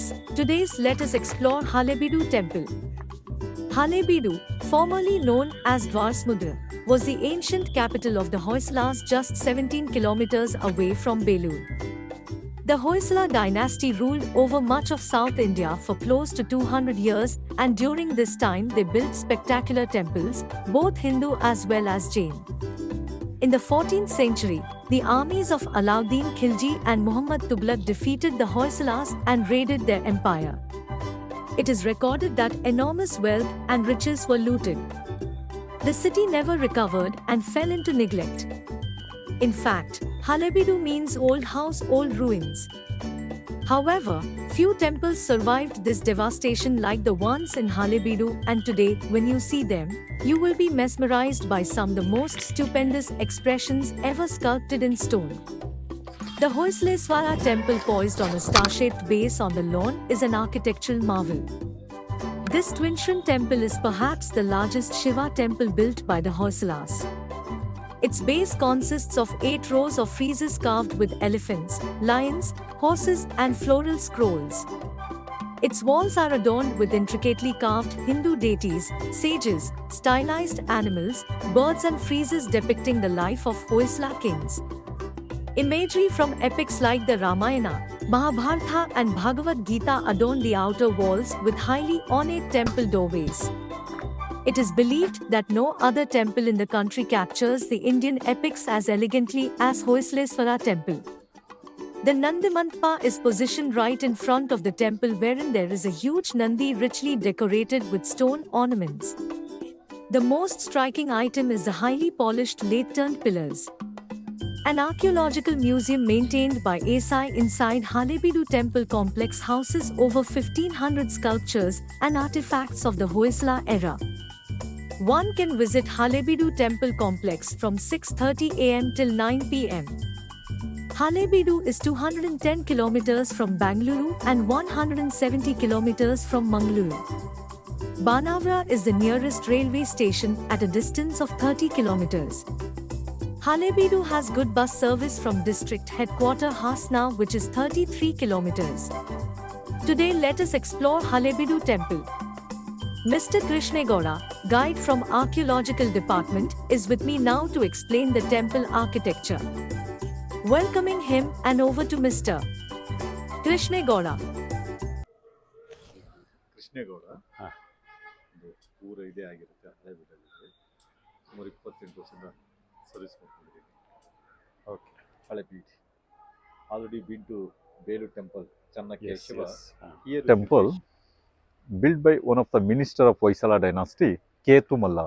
place, today's let us explore HALEBEEDU Temple. HALEBEEDU, formerly known as Dwarasamudra, was the ancient capital of the Hoysalas just 17 kilometers away from Belur. The Hoysala dynasty ruled over much of South India for close to 200 years, and during this time they built spectacular temples, both Hindu as well as Jain. In the 14th century, the armies of Alauddin, Khilji and Muhammad Tughlak defeated the Hoysalas and raided their empire. It is recorded that enormous wealth and riches were looted. The city never recovered and fell into neglect. In fact, HALEBEEDU means old house, old ruins. However, few temples survived this devastation like the ones in HALEBEEDU, and today, when you see them, you will be mesmerized by some of the most stupendous expressions ever sculpted in stone. The Hoysaleswara Temple, poised on a star-shaped base on the lawn, is an architectural marvel. This twin-shrine temple is perhaps the largest Shiva temple built by the Hoysalas. Its base consists of 8 rows of friezes carved with elephants, lions, horses and floral scrolls. Its walls are adorned with intricately carved Hindu deities, sages, stylized animals, birds and friezes depicting the life of Hoysala kings. Imagery from epics like the Ramayana, Mahabharatha and Bhagavad Gita adorn the outer walls with highly ornate temple doorways. It is believed that no other temple in the country captures the Indian epics as elegantly as Hoysaleswara Temple. The Nandi Mandapa is positioned right in front of the temple, wherein there is a huge Nandi richly decorated with stone ornaments. The most striking item is the highly polished lathe-turned pillars. An archaeological museum maintained by ASI inside HALEBEEDU Temple complex houses over 1500 sculptures and artifacts of the Hoysala era. One can visit HALEBEEDU Temple complex from 6:30 am till 9 pm. HALEBEEDU is 210 kilometers from Bengaluru and 170 kilometers from Mangaluru. Banavara is the nearest railway station at a distance of 30 kilometers. HALEBEEDU has good bus service from district headquarter Hasna, which is 33 kilometers. Today let us explore HALEBEEDU Temple. Mr. Krishnegowda, guide from Archaeological Department, is with me now to explain the temple architecture. Welcoming him and over to Mr. Krishnegowda. Krishnegowda ಊರ ಇದೇ ಆಗಿರುತ್ತೆ ಹಳೆಬೀಡಲ್ಲಿ ಸುಮಾರು 28 ವರ್ಷದಿಂದ service ಮಾಡ್ಕೊಂಡಿದ್ದೀನಿ. Okay, Halebid already been to Belur temple, Channakya Shiva. Here temple built by one of the minister of Hoysala dynasty, Ketumalla.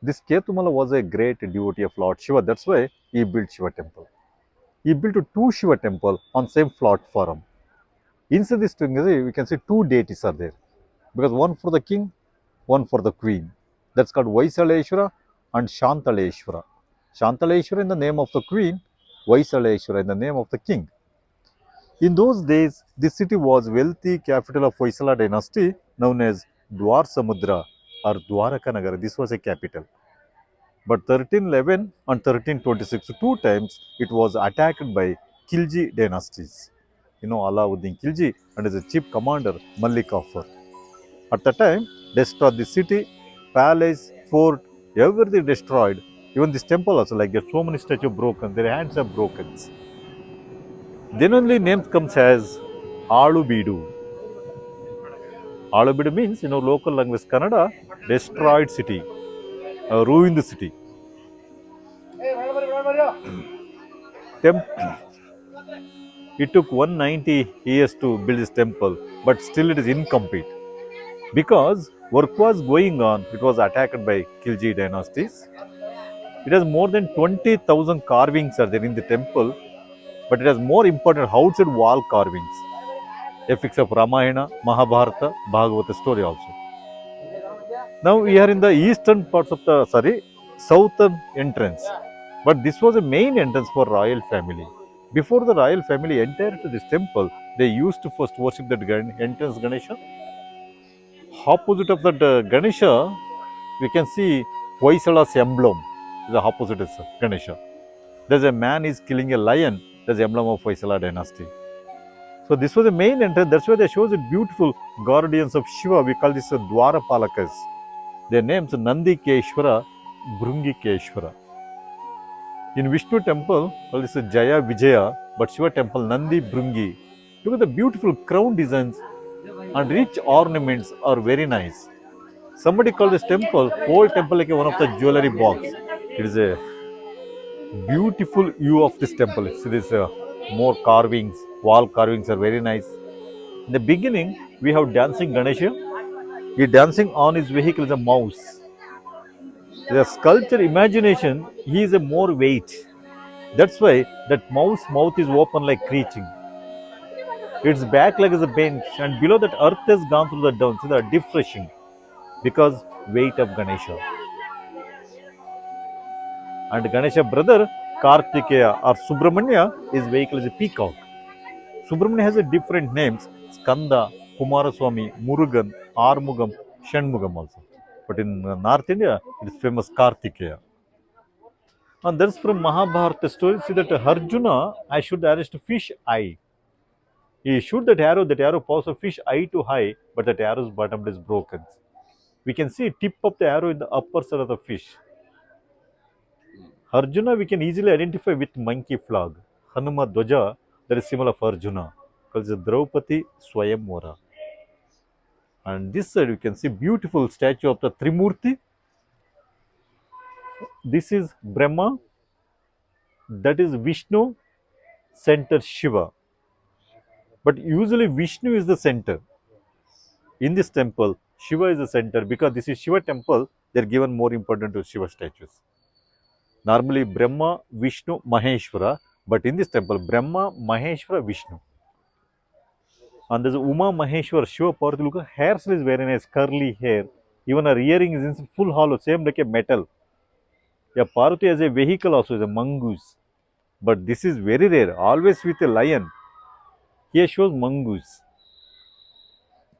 This Ketumalla was a great devotee of Lord Shiva. That's why he built Shiva temple. He built 2 Shiva temple on same platform. Inside this thing, we can see 2 deities are there, because one for the king, one for the queen. That's called Hoysaleswara and Shantaleshwara. Shantaleshwara in the name of the queen, Hoysaleswara in the name of the king. In those days, this city was wealthy capital of Hoysala dynasty known as Dwarasamudra or Dwarakanagara. This was a capital. But 1311 and 1326, 2 times it was attacked by Khilji dynasties. You know, Alauddin Khilji and his chief commander Malik Kafur. At the time, destroyed the city, palace, fort, everything destroyed. Even this temple also, like there are so many statues broken, their hands are broken. Then only name comes as HALEBEEDU. HALEBEEDU means, you know, local language Kannada, destroyed city, ruined city. It took 190 years to build this temple, but still it is incomplete. Because work was going on, it was attacked by Khilji dynasties. It has more than 20,000 carvings are there in the temple, but it has more important outside wall carvings. Epics of Ramayana, Mahabharata, Bhagavad story also. Now we are in the eastern parts of the, southern entrance. But this was a main entrance for royal family. Before the royal family entered to this temple, they used to first worship that entrance Ganesha. Opposite of that Ganesha, we can see Hoysala's emblem. The opposite is Ganesha. There's a man is killing a lion. That's the emblem of Hoysala dynasty. So this was the main entrance. That's why they shows it beautiful guardians of Shiva. We call this Dwarapalakas. Their names Nandikeshwara, Bhrungikeshwara. In Vishnu temple, well, this is Jaya Vijaya, but Shiva temple Nandi Bhrungi. Look at the beautiful crown designs and rich ornaments are very nice. Somebody called this temple, whole temple like one of the jewelry box. It is a beautiful view of this temple. See this more carvings, wall carvings are very nice. In the beginning, we have dancing Ganesha. He dancing on his vehicle is a mouse. The sculpture imagination, he is a more weight. That's why that mouse mouth is open like creaking. Its back leg is a bench, and below that earth has gone through the down. See the defreshing because weight of Ganesha. And Ganesha brother Kartikeya or Subramanya, his vehicle is a peacock. Subramanya has a different names: Skanda, Kumaraswamy, Murugan, Armugam, Shanmugam also. But in North India, it is famous Kartikeya. And that's from Mahabharata story. See that Arjuna, I should arrest fish eye. He shoot that arrow passes a fish eye to high, but that arrow's bottom is broken. We can see tip of the arrow in the upper side of the fish. Arjuna we can easily identify with monkey flag. Hanuma Dwaja, that is symbol of Arjuna, because it's Draupadi Swayamvara. And this side you can see beautiful statue of the Trimurti. This is Brahma, that is Vishnu, center Shiva. But usually Vishnu is the center. In this temple, Shiva is the center because this is Shiva temple, they are given more important to Shiva statues. Normally Brahma, Vishnu, Maheshwara, but in this temple, Brahma, Maheshwara, Vishnu. And there's Uma Maheshwar, Shiva Parvati, look, hairstyle is very nice, curly hair. Even her earring is in full hollow, same like a metal. Yeah, Parvati as a vehicle also is a mongoose. But this is very rare, always with a lion. Here shows mongoose.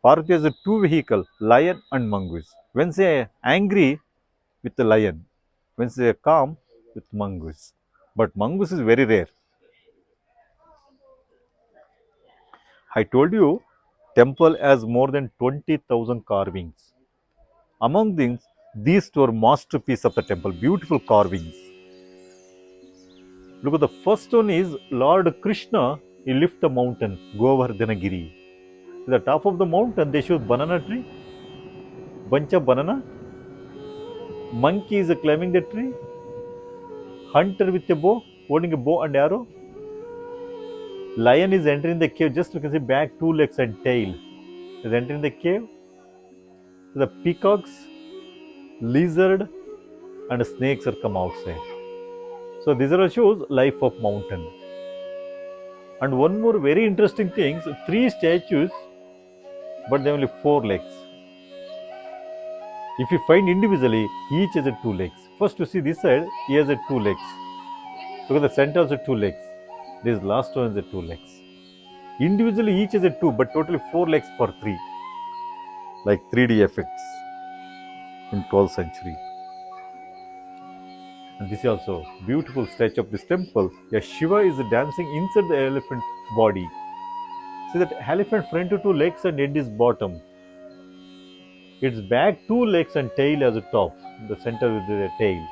Parvati has a two vehicle, lion and mongoose. When they are angry, with the lion. When they are calm, with mongoose. But mongoose is very rare. I told you, temple has more than 20,000 carvings. Among these two are masterpiece of the temple, beautiful carvings. Look at the first one is Lord Krishna, he lift the mountain, Govardhanagiri. At the top of the mountain, they show banana tree, bunch of banana. Monkey is climbing the tree. Hunter with a bow, holding a bow and arrow. Lion is entering the cave, just you can see back, two legs and tail. Is entering the cave. The peacocks, lizard and snakes are come outside. So these are shows life of mountain. And one more very interesting thing, so three statues, but they have only four legs. If you find individually, each has a two legs. First you see this side, he has a two legs. Look at the center has a two legs. This last one has a two legs. Individually each has a two, but totally four legs for three. Like 3D effects in 12th century. And this is also beautiful statue of this temple. Yeah, Shiva is dancing inside the elephant body. See that elephant front to two legs and head is bottom. Its back two legs and tail as a top. The center with the tail.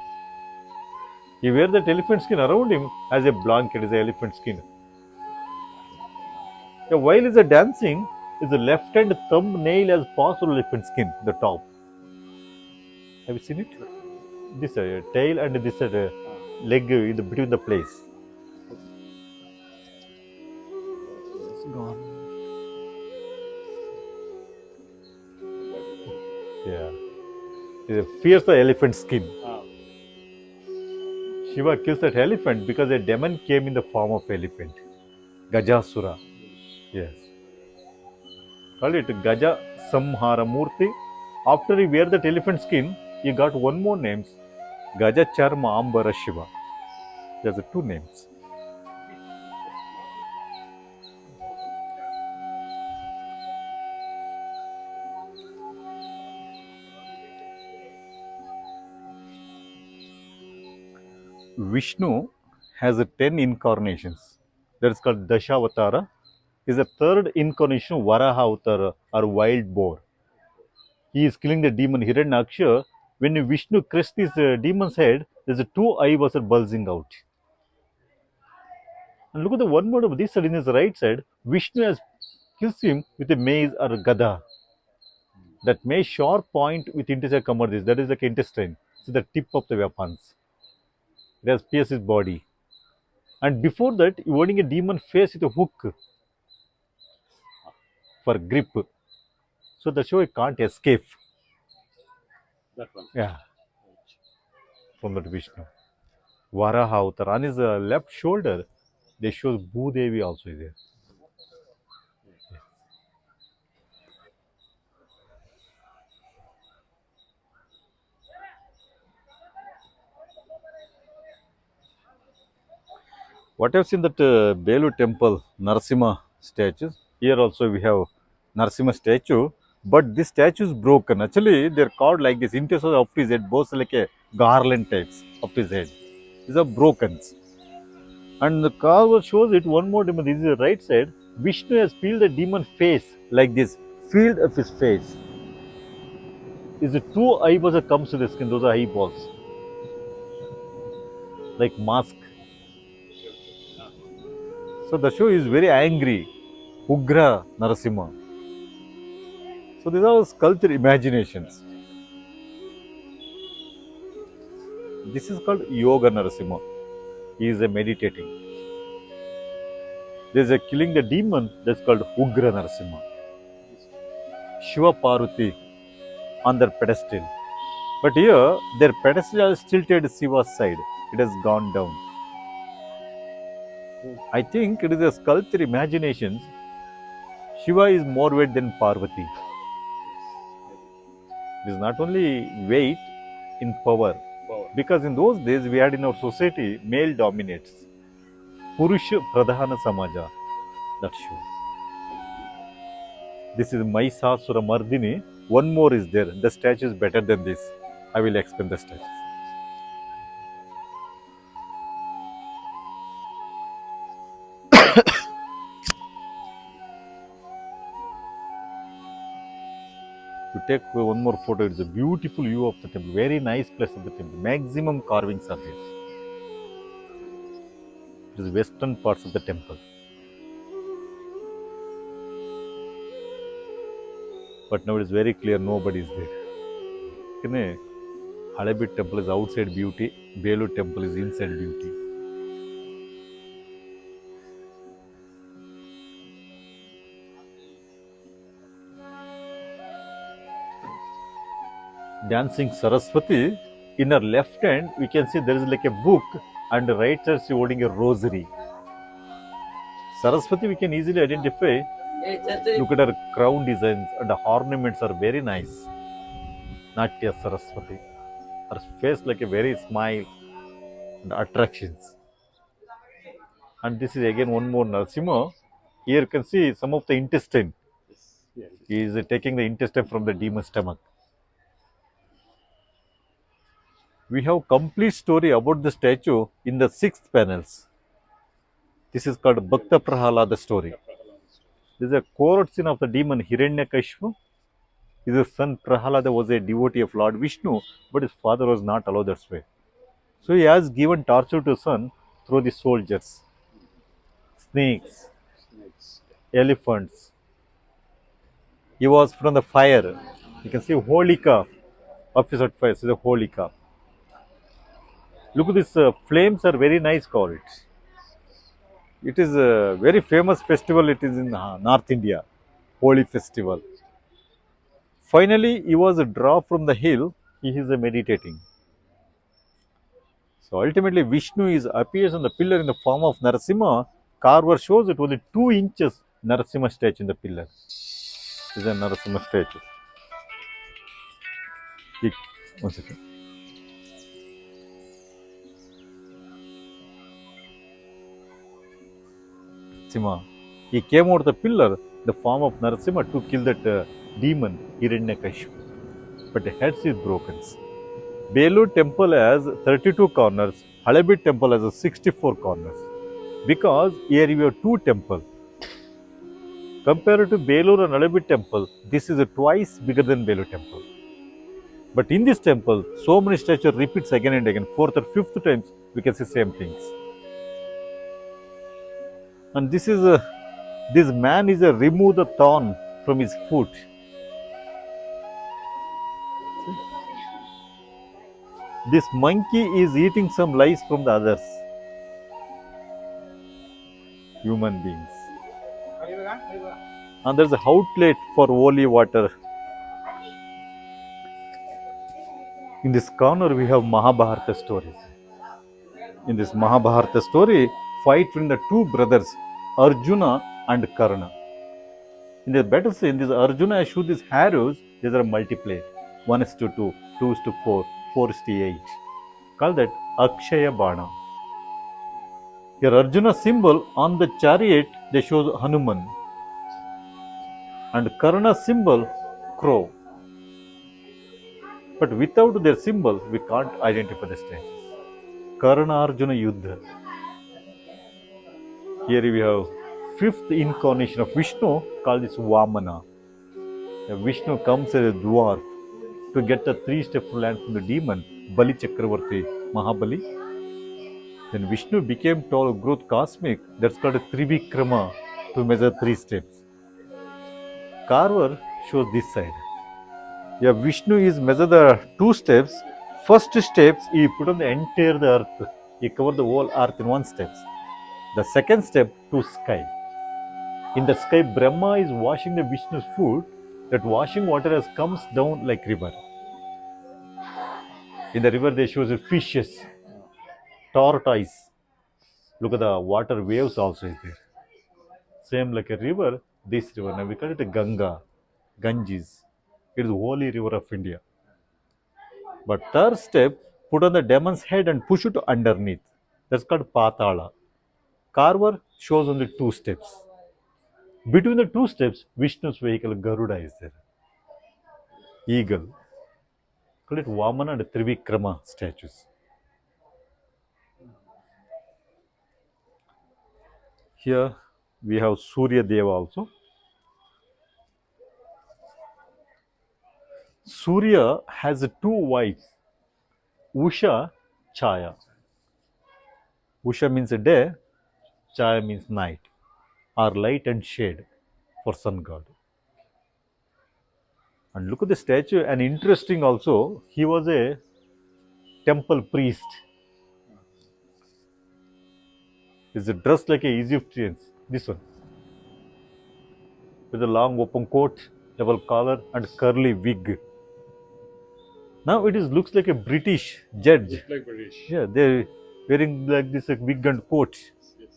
He wears that elephant skin around him as a blanket, is the elephant skin. Yeah, while he is dancing, his left hand thumbnail has possible elephant skin, the top. Have you seen it? This tail and this leg in the between the place. It's gone. Yeah. It fears the elephant skin. Shiva kills that elephant because a demon came in the form of elephant. Gajasura. Yes. Call it Gaja Samhara Murti. After he wear that elephant skin, he got one more names. Gaja Charma Ambara Shiva. There's two names. Vishnu has 10 incarnations. That is called Dashavatara. is the third incarnation of Varaha Avatar or wild boar. He is killing the demon Hiranyaksha. When Vishnu crests this demon's head, there's a two eyeballs are bulging out. And look at the one more of this side in his right side. Vishnu has kills him with a mace or a gada. That mace sharp point with intestine cover this. That is like intestine. It's the tip of the weapons. It has pierced his body. And before that, you're holding a demon face with a hook for grip. So the show it can't escape. That one. Yeah. From that Vishnu. Varaha Avatar. On his left shoulder, they show Bhudevi also is there. What I've seen that Belur Temple, Narasimha statues. Here also we have Narasimha statue, but this statue is broken. Actually, they're carved like this. Interior of his head, both like a garland types of his head. These are broken. And the carver shows it one more demon. This is the right side. Vishnu has peeled the demon face like this, field of his face. Is the two eyeballs that comes to the skin. Those are eyeballs, like mask. So the show is very angry. Ugra Narasimha. So these are sculpted imaginations. This is called Yoga Narasimha. He is a meditating. There is a killing the demon that's called Ugra Narasimha. Shiva Parvati on their pedestal. But here their pedestal is tilted Shiva's side. It has gone down. I think it is a sculpture imaginations. Shiva is more weight than Parvati. It is not only weight in power. Because in those days we had in our society male dominates. Purusha Pradhana Samaja. That shows. This is Mahishasura Mardini. One more is there. The statue is better than this. I will explain the statues. To take one more photo, it's a beautiful view of the temple. Very nice place of the temple. Maximum carvings are there. It is western parts of the temple. But now it is very clear nobody is there. HALEBEEDU Temple is outside beauty. Belur Temple is inside beauty. Dancing Saraswati. In her left hand, we can see there is like a book, and the right side she holding a rosary. Saraswati we can easily identify. Look at her crown designs and the ornaments are very nice. Natya Saraswati. Her face like a very smile and attractions. And this is again one more Narasimha. Here you can see some of the intestine. He is taking the intestine from the demon's stomach. We have complete story about the statue in the 6th panels. This is called Bhakta Prahalada story. This is a court scene of the demon Hiranyakashipu. His son Prahalada was a devotee of Lord Vishnu, but his father was not allowed that way. So he has given torture to his son through the soldiers, snakes, elephants. He was from the fire. You can see Holika, officer fire, so the Holika. Look at this, flames are very nice called. It is a very famous festival, it is in North India, Holi festival. Finally, he was dropped from the hill, he is meditating. So ultimately, Vishnu appears on the pillar in the form of Narasimha. Carver shows it only 2 inches Narasimha statue in the pillar. This is a Narasimha statue. One second. He came out of the pillar, the form of Narasimha, to kill that demon Hiranyakashipu. But the head is broken. Belur Temple has 32 corners. HALEBEEDU Temple has 64 corners. Because here we have 2 temples. Compared to Belur and Halebeedu Temple, this is twice bigger than Belur Temple. But in this temple, so many statues repeats again and again. Fourth or fifth times, we can see same things. And this man is remove the thorn from his foot. This monkey is eating some lice from the others, human beings. And there's an outlet for holy water. In this corner, we have Mahabharata stories. In this Mahabharata story, fight between the two brothers, Arjuna and Karna. In the battle scene, this Arjuna has shoot these arrows, these are multiplied. 1:2, 2:4, 4:8. Call that Akshaya Bana. Here Arjuna symbol on the chariot, they show Hanuman. And Karna symbol, crow. But without their symbol, we can't identify the statues. Karna Arjuna Yuddha. Here we have fifth incarnation of Vishnu called this Vamana. Vishnu comes as a dwarf to get a 3-step land from the demon Bali Chakravarti, Mahabali. Then Vishnu became tall, growth cosmic, that's called a Trivikrama to measure 3 steps. Carver shows this side. Yeah, Vishnu is measure the 2 steps. First steps he put on the entire the earth. He covered the whole earth in 1 step. The second step to sky. In the sky, Brahma is washing the Vishnu's foot. That washing water has comes down like river. In the river, they show the fishes, tortoise. Look at the water waves also is there. Same like a river, this river. Now we call it a Ganga, Ganges. It is the holy river of India. But third step, put on the demon's head and push it underneath. That's called Patala. Carver shows only 2 steps. Between the 2 steps, Vishnu's vehicle Garuda is there. Eagle. Call it Vamana and Trivikrama statues. Here we have Surya Deva also. Surya has 2 wives, Usha, Chaya. Usha means a day, Chaya means night, or light and shade for sun god. And look at the statue, and interesting also, he was a temple priest. He's dressed like a Egyptians, this one. With a long open coat, double collar and curly wig. Now it looks like a British judge. Looks like British. Yeah, they're wearing like this wig and coat. Yes.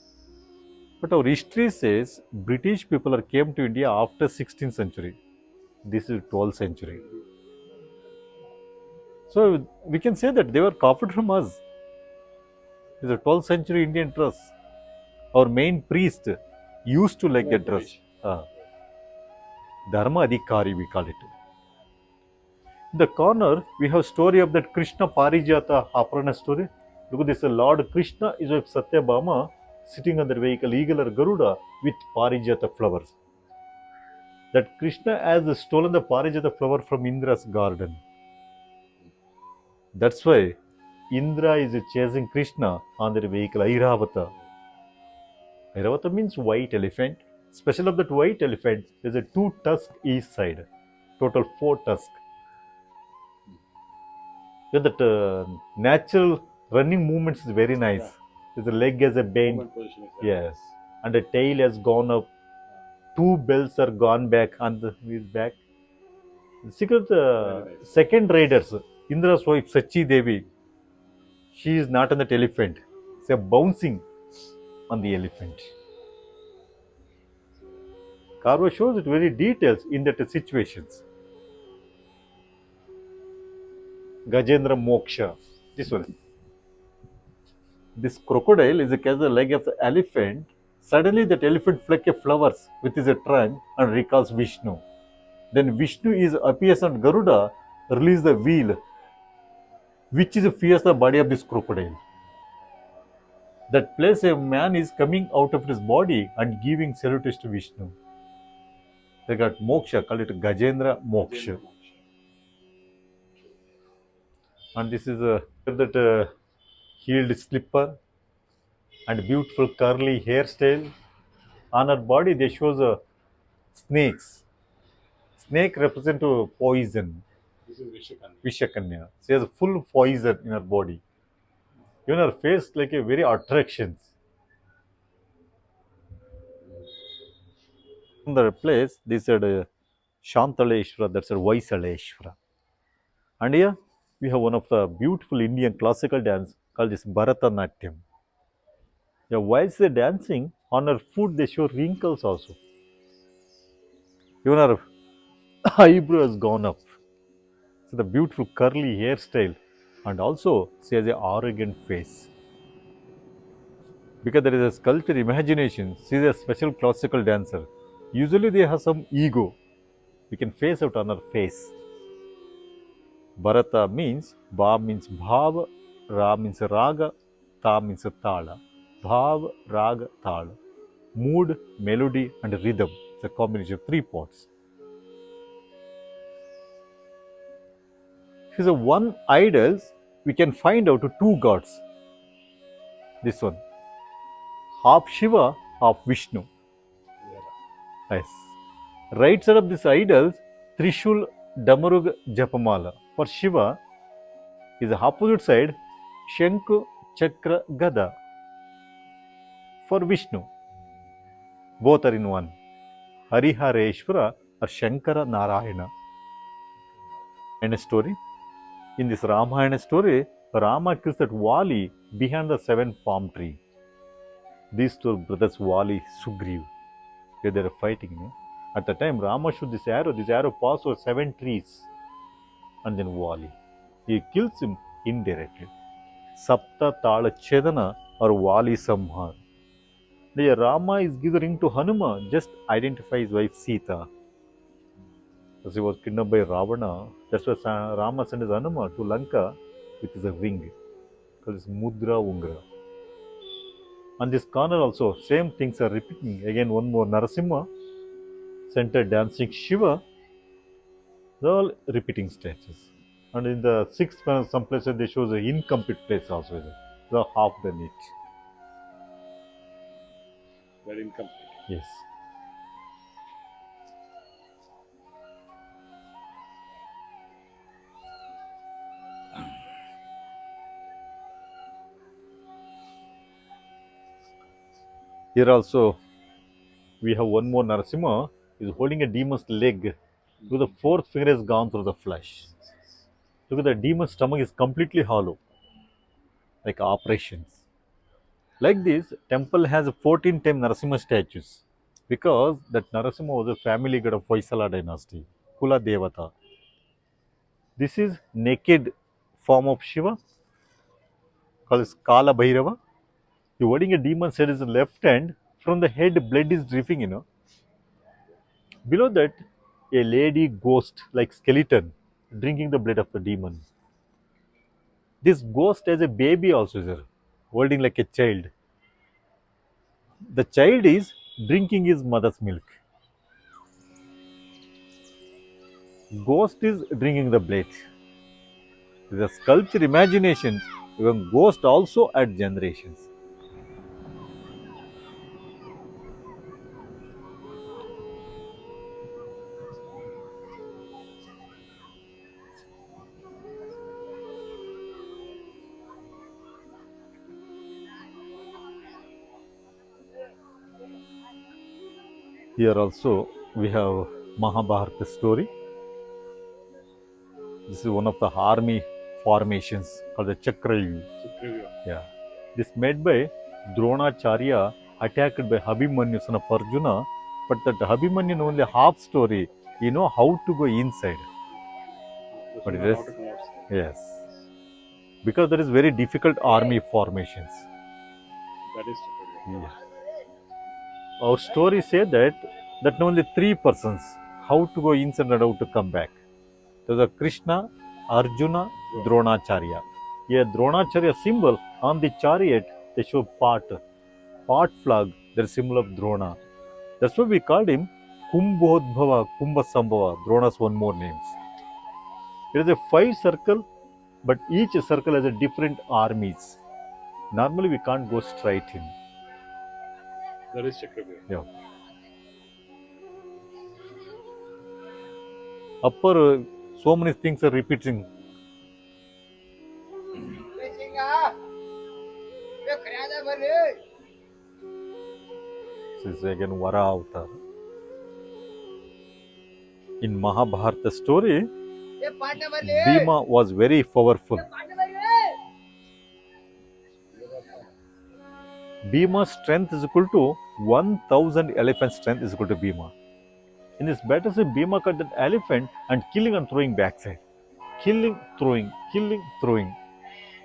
But our history says British people came to India after 16th century. This is 12th century. So we can say that they were copied from us. This is a 12th century Indian dress. Our main priest used to like that dress. Dharma Adhikari we call it. In the corner, we have story of that Krishna Parijata Aparana story. Look at this, Lord Krishna is with Satyabhama sitting on the vehicle, eagle or Garuda with Parijata flowers. That Krishna has stolen the Parijata flower from Indra's garden. That's why Indra is chasing Krishna on their vehicle, Airavata. Airavata means white elephant. Special of that white elephant, there is a 2 tusks each side. Total 4 tusks. Yeah, that natural running movements is very nice. Yeah. The leg has a bend. Yes. And the tail has gone up. 2 bells are gone back on his back. The secret, nice. Second riders, Indra's wife Sachi Devi, she is not on that elephant. She is bouncing on the elephant. Carver shows it very details in that situations. Gajendra Moksha. This one. This crocodile is the leg of the elephant. Suddenly that elephant fleck flowers with his trunk and recalls Vishnu. Then Vishnu appears on Garuda, release the wheel, which fears the body of this crocodile. That place a man is coming out of his body and giving salutation to Vishnu. They got moksha, called it Gajendra Moksha. And this is a that heeled slipper and beautiful curly hairstyle. On her body, they shows snakes. Snake represent poison. This is Vishakanya. Vishakanya. She has full poison in her body. Even her face like a very attractions. In the place, they said Shantaleshwara, that's a Hoysaleswara. And here we have one of the beautiful Indian classical dance called this Bharatanatyam. Yeah, whilst they're dancing, on her foot they show wrinkles also. Even her eyebrow has gone up. So the beautiful curly hairstyle, and also she has an arrogant face. Because there is a sculpted imagination, she is a special classical dancer. Usually they have some ego. We can face out on her face. Bharata means, Ba means Bhava, Ra means Raga, Ta means Tala. Bhav, Raga, Tala. Mood, melody and rhythm. It's a combination of three parts. If it's a one idols, we can find out two gods. This one. Half Shiva, half Vishnu. Yes. Right side of this idols, Trishul, Damarug, Japamala. For Shiva, is the opposite side, Shanku, Chakra, Gada. For Vishnu, both are in one. Harihareshwara or Shankara Narayana. And a story. In this Ramayana story, Rama kills that Vali behind the 7 palm tree. These two brothers, Vali, Sugriv, they are fighting. At the time, Rama shoots this arrow passes over 7 trees. And then Vali. He kills him indirectly. Sapta Tala Chedana or Vali Samhar. The Rama is given the ring to Hanuma, just identify his wife Sita. As he was kidnapped by Ravana, that's why Rama sent his Hanuma to Lanka with his ring, called his Mudra Ungra. On this corner also, same things are repeating. Again, one more Narasimha, center dancing Shiva, they're all repeating statues. And in the 6th panel, some places they show the incomplete place also. They're half done it. Very incomplete. Yes. Here also, we have one more Narasimha, is holding a demon's leg, with the 4th finger has gone through the flesh. Look at the demon's stomach is completely hollow, like operations. Like this, temple has 14-time Narasimha statues, because that Narasimha was a family god of Hoysala dynasty, Kula Devata. This is naked form of Shiva, called Kala Bhairava. He holding a demon's head is the left hand. From the head, blood is dripping, Below that, a lady ghost like skeleton drinking the blood of the demon. This ghost has a baby also, sir, holding like a child. The child is drinking his mother's milk. Ghost is drinking the blood. The sculpture imagination, even ghost also at generations. Here also we have Mahabharata story. This is one of the army formations called the Chakravyuh. Yeah. This made by Dronacharya, attacked by Abhimanyu son of Arjuna. But that Abhimanyu is only half story. You know how to go inside. But it is, yes. Because there is very difficult army formations. That is true. Yeah. Our story said that only 3 persons how to go inside and how to come back. There was a Krishna, Arjuna, Dronacharya. Here Dronacharya symbol on the chariot they show part flag, the symbol of Drona. That's why we called him Kumbhodbhava, Kumbhasambhava, Drona's one more names. It is a 5 circle, but each circle has a different armies. Normally we can't go straight in. That is Chakravyuha. Yeah. Upper, so many things are repeating. This is again Vara avatar. In Mahabharata story, Bhima was very powerful. Bhima's strength is equal to 1000 elephant strength is equal to Bhima. In this battle, Bhima cut that elephant and killing and throwing backside. Killing, throwing, killing, throwing.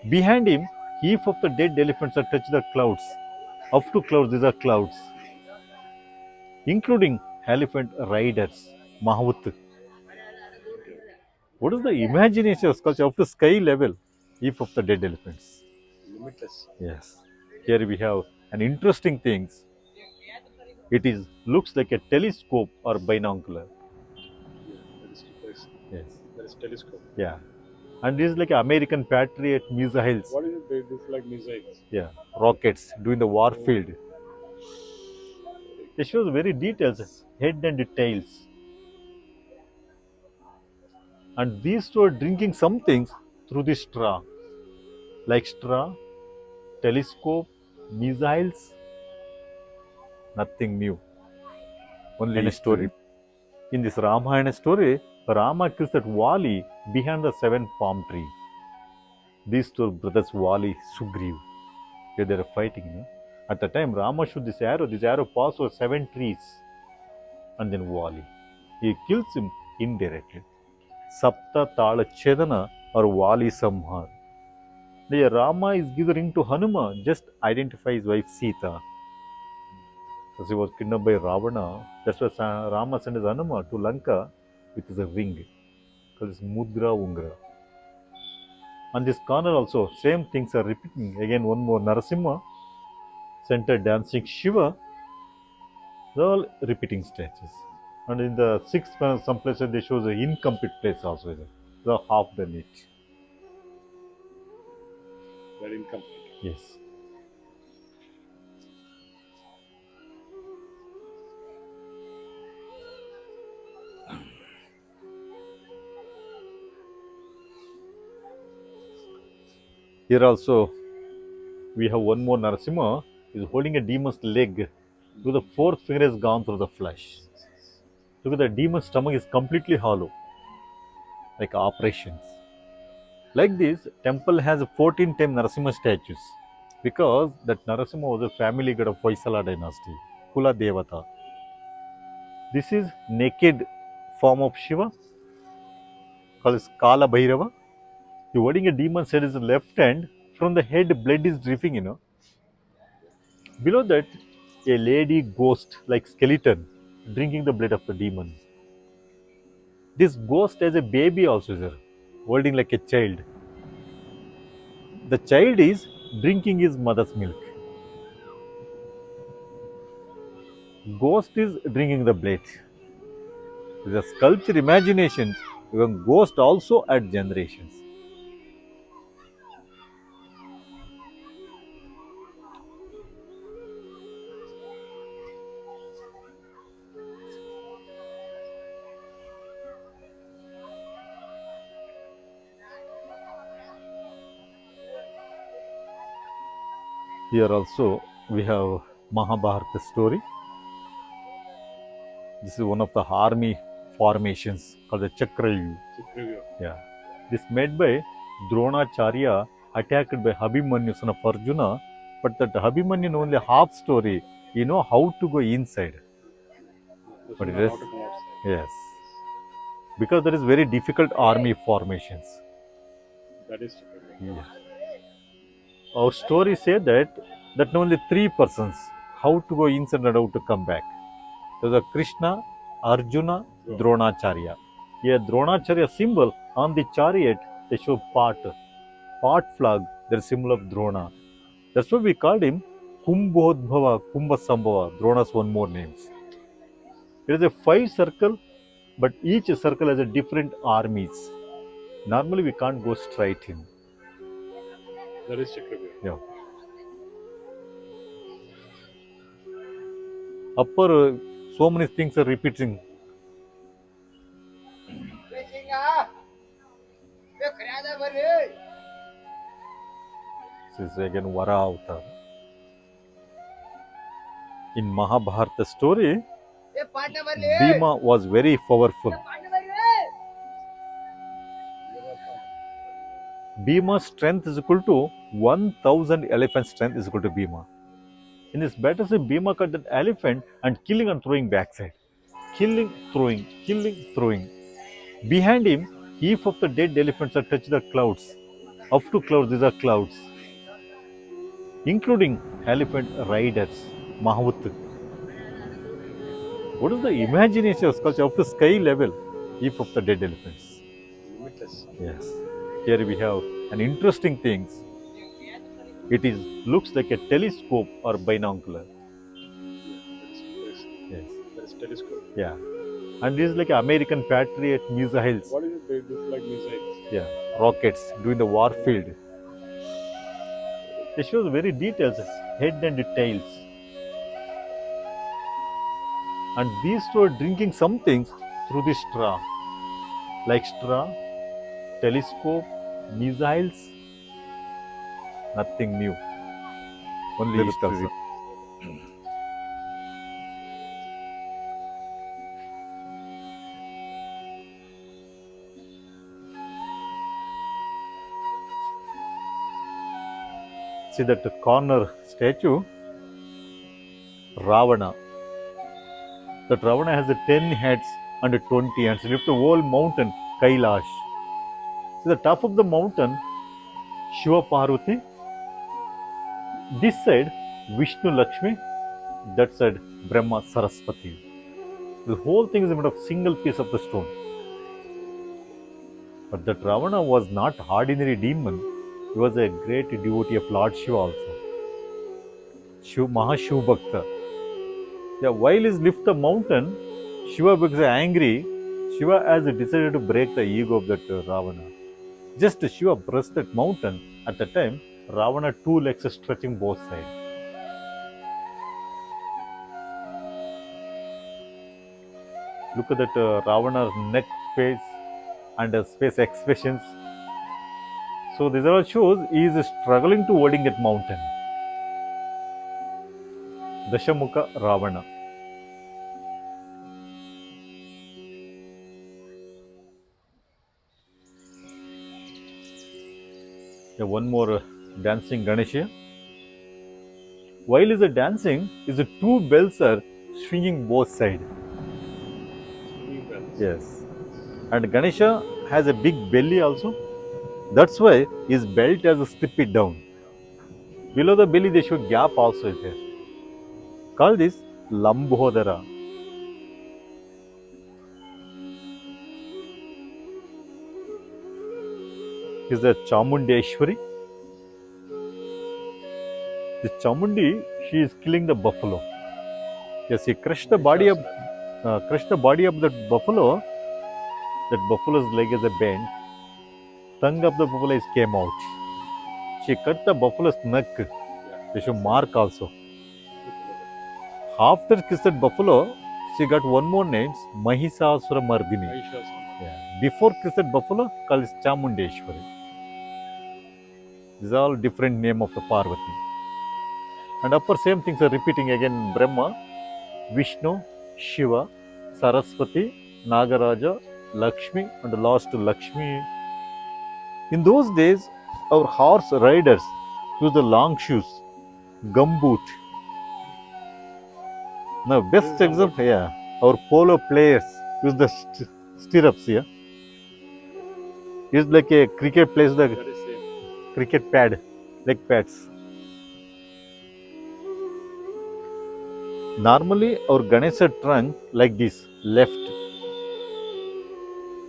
Behind him, heap of the dead elephants are touched the clouds. Up to clouds, these are clouds. Including elephant riders, Mahut. What is the imagination of sculpture up to sky level? Heap of the dead elephants. Limitless. Yes. Here we have an interesting things. It is looks like a telescope or binocular. Yeah, that is Yes. That is telescope. Yeah. And this is like American Patriot missiles. What is it? This is like missiles. Yeah. Rockets doing the warfield. They shows very details, head and tails. And these two are drinking something through the straw. Like straw, telescope, missiles. Nothing new. Only in a story. In this Ramayana story, Rama kills that Vali behind the 7 palm tree. These two brothers, Vali, Sugriv, they are fighting. No? At the time, Rama shoots this arrow passes over 7 trees. And then Vali. He kills him indirectly. Sapta Tala Chedana or Vali Samhar. The Rama is given ring to Hanuma, just identify his wife Sita. As he was kidnapped by Ravana, that's why Rama sent his Hanuma to Lanka with his ring, called Mudra Ungra. On this corner also, same things are repeating. Again, one more Narasimha, center dancing Shiva, they're all repeating statues. And in the 6th panel, some places they show the incomplete place also. They're half done it. Very incomplete. Yes. Here also, we have one more Narasimha, is holding a demon's leg. So the 4th finger has gone through the flesh. Look at the demon's stomach is completely hollow, like operations. Like this, temple has 14 times Narasimha statues because that Narasimha was a family god of Hoysala dynasty, Kula Devata. This is naked form of Shiva, called Kala Bhairava. He holding a demon's head is left hand. From the head, blood is dripping. Below that, a lady ghost like skeleton drinking the blood of the demon. This ghost has a baby also, sir, holding like a child. The child is drinking his mother's milk. Ghost is drinking the blood. The sculpture imagination, even ghost also at generations. Here also we have Mahabharata story. This is one of the army formations called the Chakravyuha. Chakravyuha. Yeah. This made by Dronacharya attacked by Abhimanyu son of Arjuna, but that Abhimanyu know only half story. You know how to go inside. But it is, How to come outside. yes. Because there is very difficult army formations. That is Chakravyuha. Yeah. Our story say that only 3 persons how to go inside and how to come back. There was a Krishna, Arjuna, Dronacharya. Here Dronacharya symbol on the chariot they show part flag, the symbol of Drona. That's why we called him Kumbhodbhava, Kumbhasambhava, Drona's one more names. It is a 5 circle, but each circle has a different armies. Normally we can't go straight in. That is Chakravarti. Yeah. Upper, so many things are repeating. This is again Vara avatar. In Mahabharata story, Bhima was very powerful. Bhima's strength is equal to 1000 elephant strength is equal to Bhima. In this battle, Bhima cut that elephant and killing and throwing backside. Killing, throwing, killing, throwing. Behind him, heap of the dead elephants are touched the clouds. Up to clouds, these are clouds. Including elephant riders, Mahavut. What is the imagination of sculpture up to sky level? Heap of the dead elephants. Limitless. Yes. Here we have an interesting thing. It is looks like a telescope or binocular. Yes. That is telescope. Yeah. And this is like American Patriot missiles. What is it? They look like missiles. Yeah. Rockets doing the warfield. It shows very details, head and tails. And these two are drinking something through the straw. Like straw, telescope, missiles. Nothing new. Only history. See that corner statue, Ravana. That Ravana has 10 heads and 20 hands. Lift the whole mountain, Kailash. See the top of the mountain, Shiva Parvati. This side, Vishnu Lakshmi. That side, Brahma Saraswati. The whole thing is made of single piece of the stone. But that Ravana was not ordinary demon. He was a great devotee of Lord Shiva also. Mahashiva Bhakta. Yeah, while he lifts the mountain, Shiva becomes angry. Shiva has decided to break the ego of that Ravana. Just Shiva pressed that mountain. At the time, Ravana 2 legs are stretching both sides. Look at that Ravana's neck, face, and face expressions. So these all shows he is struggling to holding that mountain. Dashamukha Ravana. Yeah, one more dancing Ganesha. While he is dancing, his 2 bells are swinging both sides. Yes. And Ganesha has a big belly also. That's why his belt has a slip it down. Below the belly, they show gap also is there. Call this Lambhodara. Is the Chamundeshwari. This Chamundi, she is killing the buffalo. Yes, he crushed the body of that buffalo. That buffalo's leg is a bend. Tongue of the buffalo came out. She cut the buffalo's neck. They show mark also. After kissed that buffalo, she got one more name, Mahisasura Mardini. Yeah. Before kissed that buffalo, called Chamundeshwari. These are all different name of the Parvati. And upper same things are repeating again: Brahma, Vishnu, Shiva, Saraswati, Nagaraja, Lakshmi, and last Lakshmi. In those days, our horse riders used the long shoes, gumboot. Now, best example, yeah, our polo players use the stirrups here. It's like a cricket plays the cricket pad, leg pads. Normally, our Ganesha trunk like this, left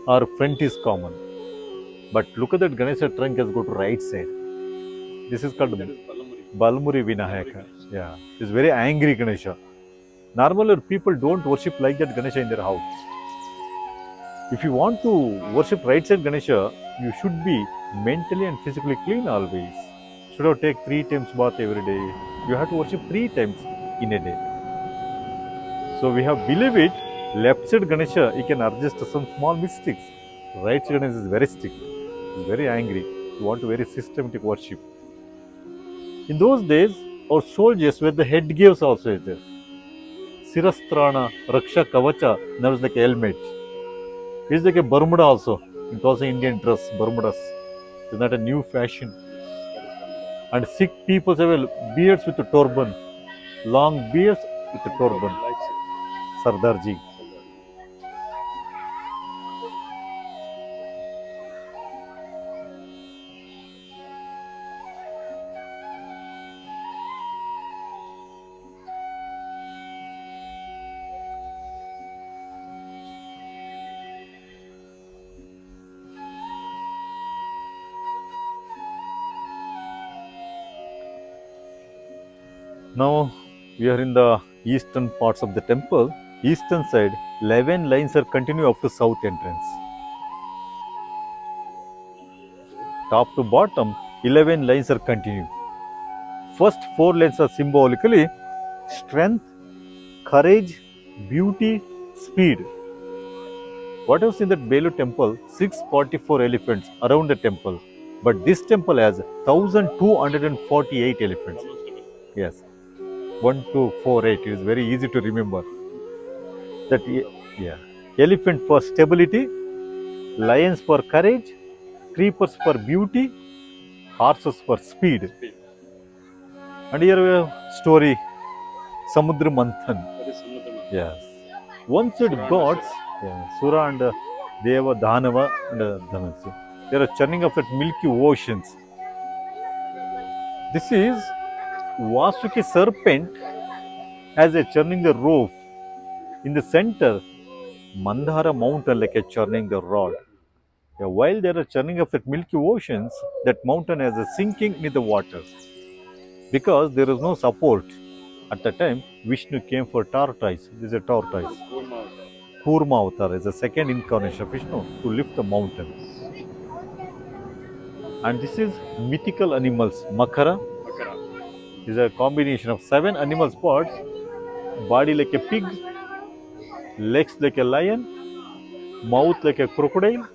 or front is common. But look at that Ganesha trunk has go to right side. This is called Balmuri Vinayaka. Yeah, it's very angry Ganesha. Normally, people don't worship like that Ganesha in their house. If you want to worship right side Ganesha, you should be mentally and physically clean always. Should have take 3 times bath every day. You have to worship 3 times in a day. So we have believe it. Left side Ganesha, he can adjust some small mistakes. Right side Ganesha is very strict. He's very angry. You want to very systematic worship. In those days, our soldiers were the headgears also is there. Sirastrana, Raksha Kavacha, that was like a helmet. It's like a Bermuda also. It was an Indian dress, Bermudas. It's not a new fashion. And Sikh people have beards with a turban. Long beards with a turban. Sardarji. Now we are in the eastern parts of the temple. Eastern side, 11 lines are continue up to south entrance. Top to bottom, 11 lines are continue. First 4 lines are symbolically strength, courage, beauty, speed. What else in that Belur temple? 644 elephants around the temple. But this temple has 1248 elephants. Yes. 1248. It is very easy to remember. That yeah. Elephant for stability, lions for courage, creepers for beauty, horses for speed. And here we have story Samudra Manthan. Yes. Once it gods, Sura and Deva, Dhanava and Dhanasya. They are churning of that milky oceans. This is Vasuki serpent as a churning the rope. In the center, Mandhara mountain like a churning the rod. Yeah, while they are churning of that milky oceans, that mountain has a sinking in the water. Because there is no support. At the time, Vishnu came for tortoise. This is a tortoise. Kurma avatar is the second incarnation of Vishnu to lift the mountain. And this is mythical animals. Makara is a combination of 7 animal spots, body like a pig, legs like a lion, mouth like a crocodile,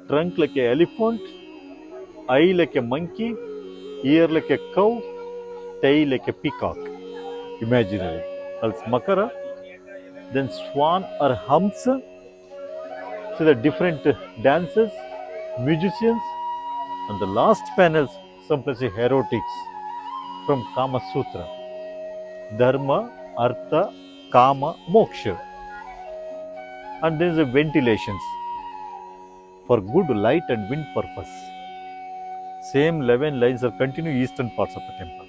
trunk like an elephant, eye like a monkey, ear like a cow, tail like a peacock. Imaginary. That's Makara. Then Swan or Hamsa. So the different dancers, musicians, and the last panels, some places heroics from Kama Sutra. Dharma, Artha, Kama, Moksha. And there is a ventilations for good light and wind purpose. Same 11 lines are continue eastern parts of the temple.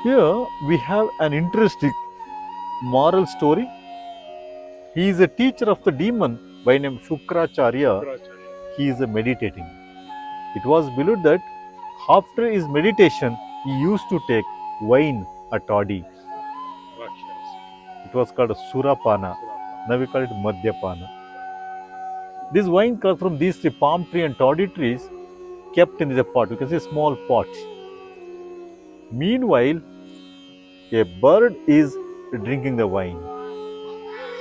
Here we have an interesting moral story. He is a teacher of the demon by name Shukracharya. He is meditating. It was believed that after his meditation, he used to take wine at toddy. It was called Surapana. Now we call it Madhyapana. This wine comes from these 3 palm tree and toddy trees kept in the pot. You can see a small pot. Meanwhile, a bird is drinking the wine.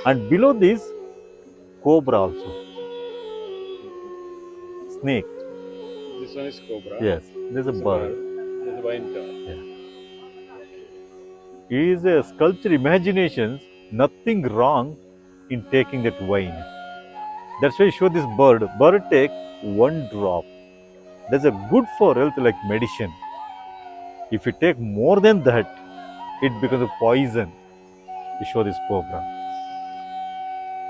And below this, cobra also. Snake. This one is cobra. Yes, there's a bird. There's a wine jar. Yeah. It is a sculpture imaginations, nothing wrong in taking that wine. That's why I show this bird. Bird take 1 drop. That's a good for health like medicine. If you take more than that, it becomes a poison. You show this cobra.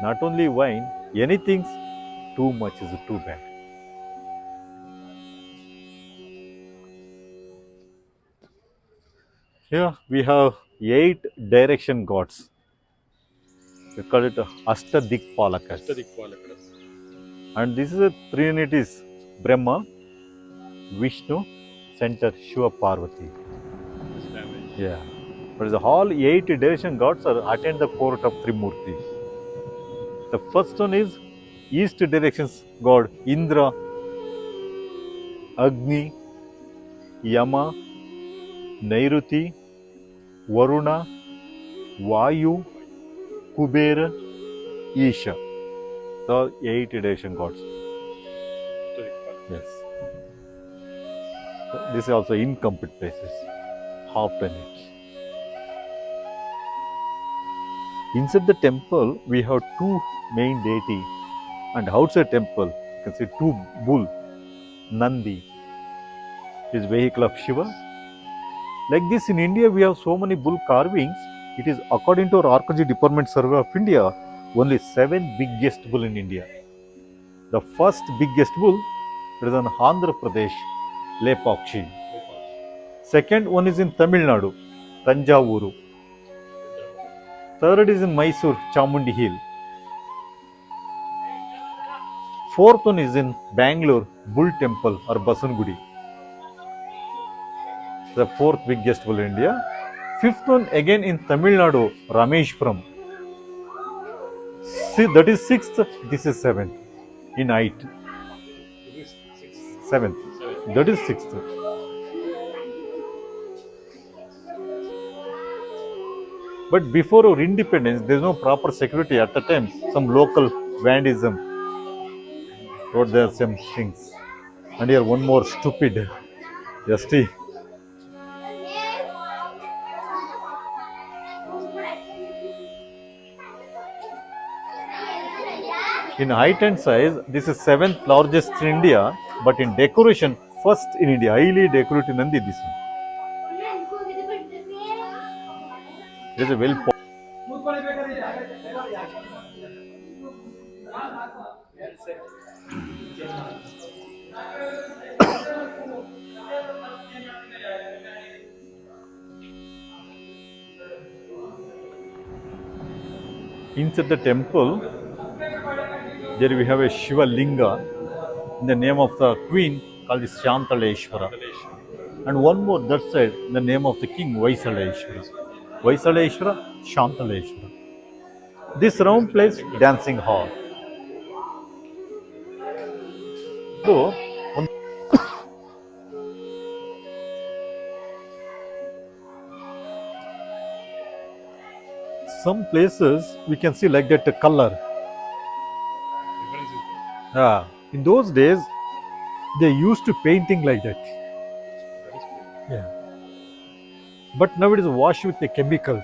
Not only wine, anything too much is too bad. Here we have 8 direction gods. We call it Ashtadikpalakas. And this is a trinities: Brahma, Vishnu, center Shiva Parvati. Yeah. But the all 8 devastation gods are attend the court of Trimurti. The first one is east directions god Indra, Agni, Yama, Nairuti, Varuna, Vayu, Kubera, Isha. The 8 devastation gods. Yes. This is also incomplete places. Half done it. Inside the temple, we have 2 main deities, and outside temple, you can see 2 bull, Nandi, is vehicle of Shiva. Like this, in India, we have so many bull carvings. It is according to our Archaeology Department Survey of India, only 7 biggest bull in India. The first biggest bull is in Andhra Pradesh, Lepakshi. Second one is in Tamil Nadu, Tanjavuru. Third is in Mysore, Chamundi Hill. Fourth one is in Bangalore, Bull Temple or Basangudi. The 4th biggest bull in India. Fifth one again in Tamil Nadu, Rameshwaram. See, that is 6th, this is 7th in height. 7th, that is 6th. But before our independence, there is no proper security at the time. Some local vandalism wrote there some things. And here one more stupid. Justy. In height and size, this is 7th largest in India, but in decoration, first in India. Highly decorated Nandi, this one. It is a well. Inside the temple, there we have a Shiva Linga in the name of the queen called Shantaleshwara. And one more that side in the name of the king Hoysaleshwara. Hoysaleshwara, Shantaleshwara. This round place, dancing hall. So, on some places we can see like that the color. In those days, they used to painting like that. Yeah. But now it is washed with the chemicals.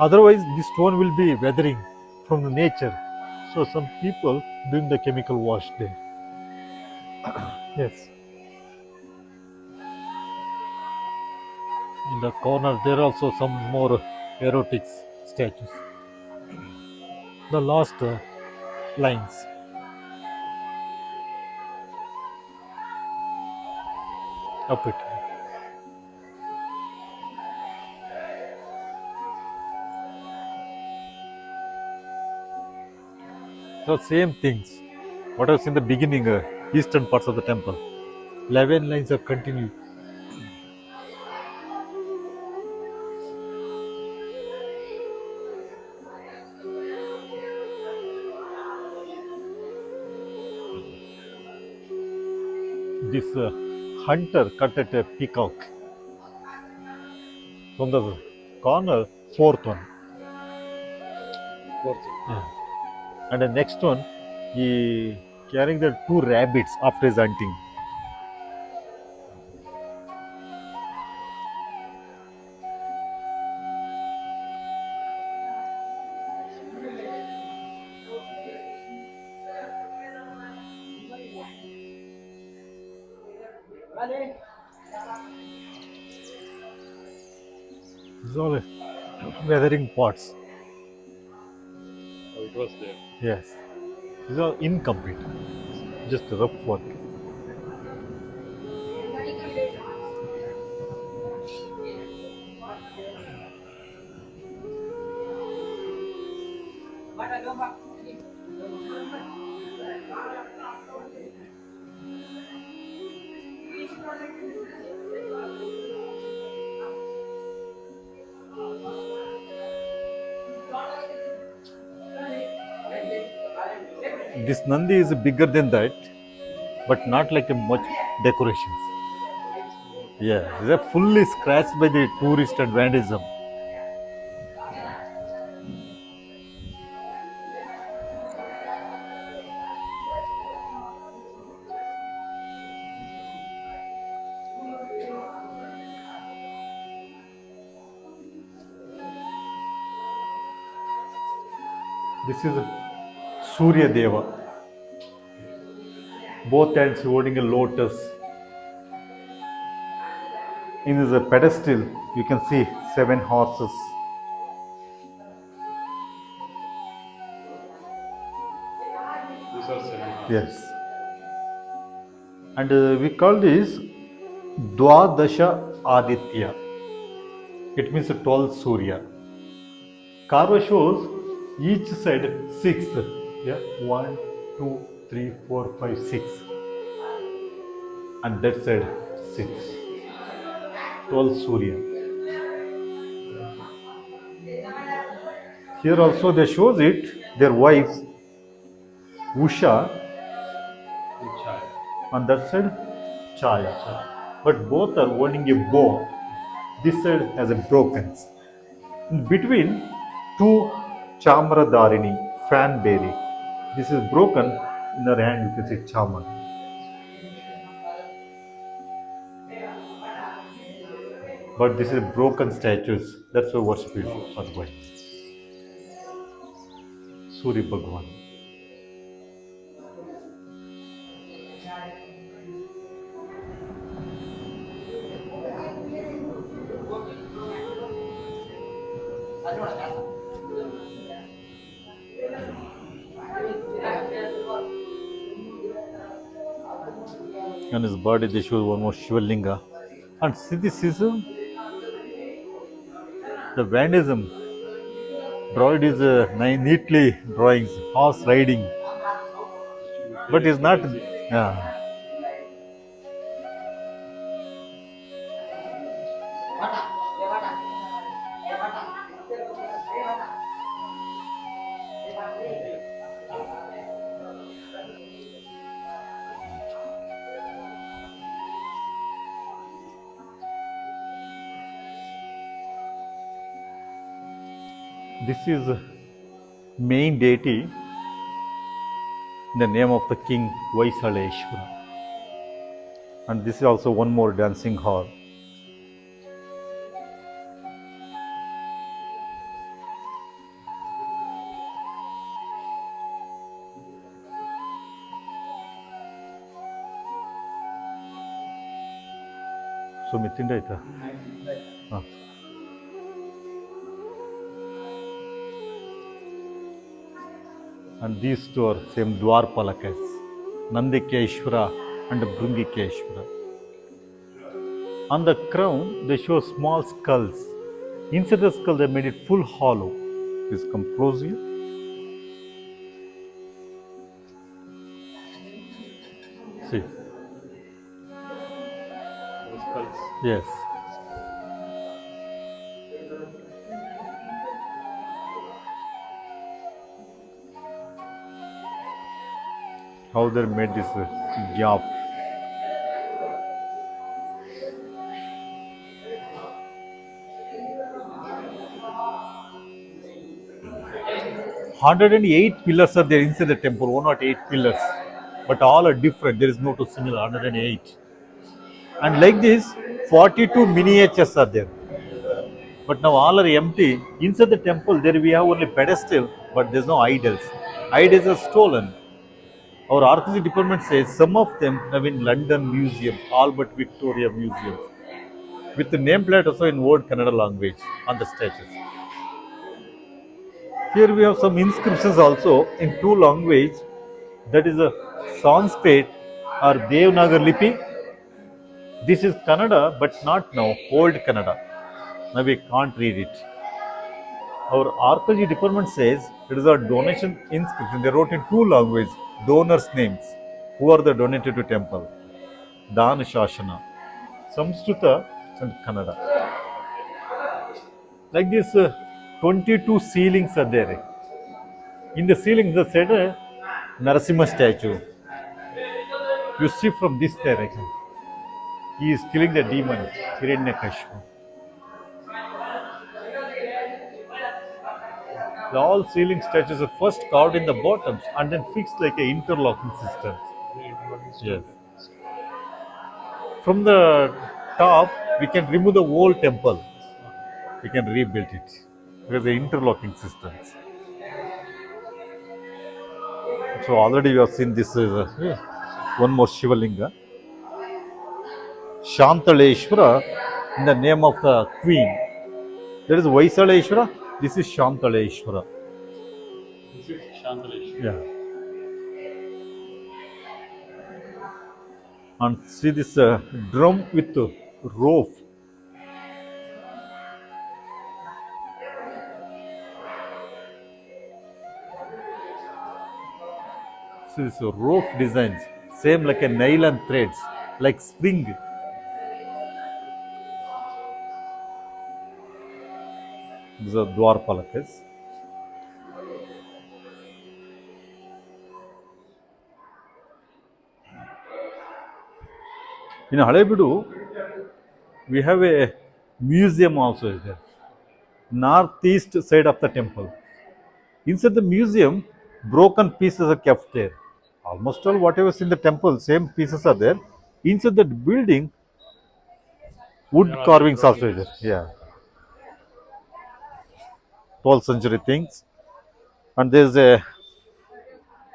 Otherwise, the stone will be weathering from the nature. So some people doing the chemical wash there. Yes. In the corner, there are also some more erotic statues. The last lines. Up it. So same things. What was in the beginning, eastern parts of the temple. 11 lines are continued. This hunter cut at a peacock from the corner, 4th one. Yeah. And the next one, he carrying the 2 rabbits after his hunting. These all weathering pots. Oh, it was there. Yes. These are incomplete. Just rough work. This Nandi is bigger than that, but not like a much decorations. Yeah, they are fully scratched by the tourist and vandalism. This is Surya Deva. Both hands holding a lotus. In the pedestal, you can see 7 horses. These are 7 Yes. And we call this Dwadasha Aditya. It means 12 Surya. Karva shows each side 6. Yeah, 1, 2, 3, 4, 5, 6. And that side 6. 12 Surya. Here also they shows it, their wives, Usha, Chaya. on that side Chaya. But both are holding a bow. This side has a broken. In between, 2 Chamradarini, fan bearing. This is broken. In her hand, you can see Chamar. But this is broken statues. That's why worship is otherwise. Surya Bhagwan. On his body, they show one more Shiva Linga. And see, this is the vandalism. Droid is neatly drawing horse riding, but it's not. Yeah. This is main deity in the name of the king Hoysaleswara. And this is also one more dancing hall. So mittinda ita. And these two are same Dwarpalakas, Nandikeshwara and Bringikeshwara. On the crown, they show small skulls. Inside the skull, they made it full hollow. Please come close here. See. Skulls. Yes. How they made this gap. Hundred and 8 pillars are there inside the temple. 108 pillars, but all are different. There is no two similar. 108. And like this, 42 miniatures are there. But now all are empty. Inside the temple, there we have only pedestal, but there's no idols. Idols are stolen. Our archaeology department says some of them have in London Museum, Albert Victoria Museum, with the nameplate also in Old Kannada language on the statues. Here we have some inscriptions also in 2 languages, that is a Sanskrit or Devnagar Lipi. This is Kannada, but not now, Old Kannada. Now we can't read it. Our archaeology department says it is a donation inscription. They wrote in 2 languages, donors' names, who are the donated to temple. Dan Shashana, Samskrita and Kannada. Like this, 22 ceilings are there. In the ceilings, they said Narasimha statue. You see from this direction, he is killing the demon Hiranyakashipu. The all ceiling statues are first carved in the bottoms and then fixed like a interlocking system. Yes. From the top, we can remove the whole temple. We can rebuild it because the interlocking systems. So already you have seen this is one more Shivalinga. Shantaleshwara in the name of the queen. There is Hoysaleswara. This is Shantaleshwara. This is Shantaleshwara. Yeah. And see this drum with rope. See this rope designs. Same like a nylon threads, like spring. These are Dwarpalakas. In HALEBEEDU, we have a museum also is there. Northeast side of the temple. Inside the museum, broken pieces are kept there. Almost all whatever is in the temple, same pieces are there. Inside the building, wood There are carvings broken also is there. pieces. Yeah. 12th century things. And there's a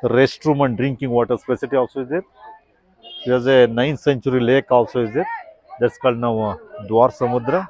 restroom and drinking water facility also is there. There's a 9th century lake also is there. That's called now Dwarasamudra.